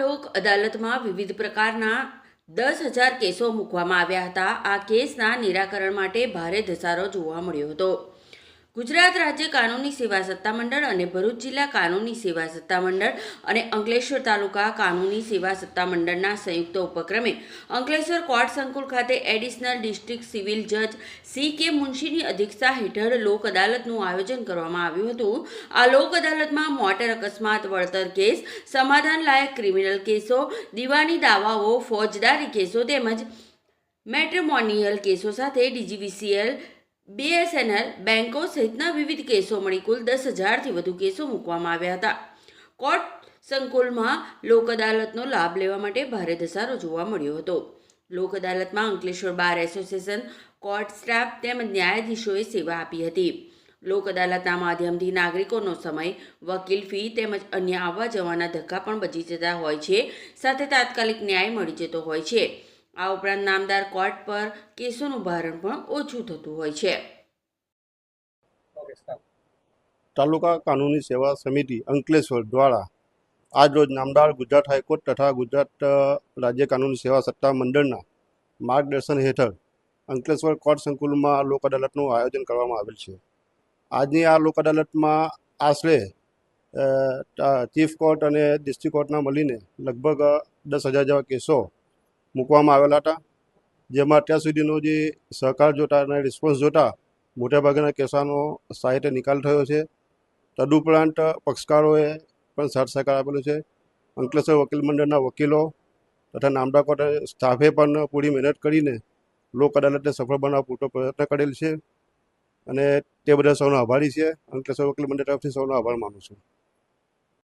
લોક અદાલતમાં વિવિધ પ્રકારના 10,000 કેસો મૂકવામાં આવ્યા હતા। આ કેસના નિરાકરણ માટે ભારે ધસારો જોવા મળ્યો હતો। ગુજરાત રાજ્ય કાનૂની સેવા સત્તામંડળ અને ભરૂચ જિલ્લા કાનૂની સેવા સત્તામંડળ અને અંકલેશ્વર તાલુકા કાનૂની સેવા સત્તામંડળના સંયુક્ત ઉપક્રમે અંકલેશ્વર કોર્ટ સંકુલ ખાતે એડિશનલ ડિસ્ટ્રિક્ટ સિવિલ જજ C.K. મુનશીની અધ્યક્ષતા હેઠળ લોક અદાલતનું આયોજન કરવામાં આવ્યું હતું। આ લોક અદાલતમાં મોટર અકસ્માત વળતર કેસ, સમાધાન લાયક ક્રિમિનલ કેસો, દીવાની દાવાઓ, ફોજદારી કેસો તેમજ મેટ્રિમોનિયલ કેસો સાથે DGVCL, BSNL, બેંકો સહિતના વિવિધ કેસો મળી કુલ 10,000થી વધુ કેસો મૂકવામાં આવ્યા હતા। કોર્ટ સંકુલમાં લોક અદાલતનો લાભ લેવા માટે ભારે ધસારો જોવા મળ્યો હતો। લોક અદાલતમાં Ankleshwar bar association, court staff તેમજ ન્યાયાધીશોએ સેવા આપી હતી। લોક અદાલતના માધ્યમથી નાગરિકોનો સમય, વકીલ ફી તેમજ અન્ય આવવા જવાના ધક્કા પણ બચી જતા હોય છે, સાથે તાત્કાલિક ન્યાય મળી જતો હોય છે। આ ઉપરાંત નામદાર કોર્ટ પર કેસોનું ભારણ પણ ઓછું થતું હોય છે। તાલુકા કાનૂની સેવા સમિતિ અંકલેશ્વર દ્વારા આજ રોજ નામદાર ગુજરાત હાઈકોર્ટ તથા ગુજરાત રાજ્ય કાનૂની સેવા સત્તા મંડળના માર્ગદર્શન હેઠળ અંકલેશ્વર કોર્ટ સંકુલમાં લોક અદાલતનું આયોજન કરવામાં આવેલ છે। આજની આ લોક અદાલતમાં આશરે ચીફ કોર્ટ અને ડિસ્ટ્રિક્ટ કોર્ટના મળીને લગભગ 10,000 જેવા કેસો મૂકવામાં આવેલા હતા, જેમાં અત્યાર સુધીનો જે સહકાર જોતા અને રિસ્પોન્સ જોતા મોટાભાગના કેસોનો સાહિત્ય નિકાલ થયો છે। તદુપરાંત પક્ષકારોએ પણ સાથ સહકાર આપેલો છે। અંકલેશ્વર વકીલ મંડળના વકીલો તથા નામદાર કોર્ટ સ્ટાફે પણ પૂરી મહેનત કરીને લોક અદાલતને સફળ બનાવવા પૂરતો પ્રયત્ન કરેલ છે અને તે બધા સૌનો આભારી છે। અંકલેશ્વર વકીલ મંડળ તરફથી સૌનો આભાર માનું છું।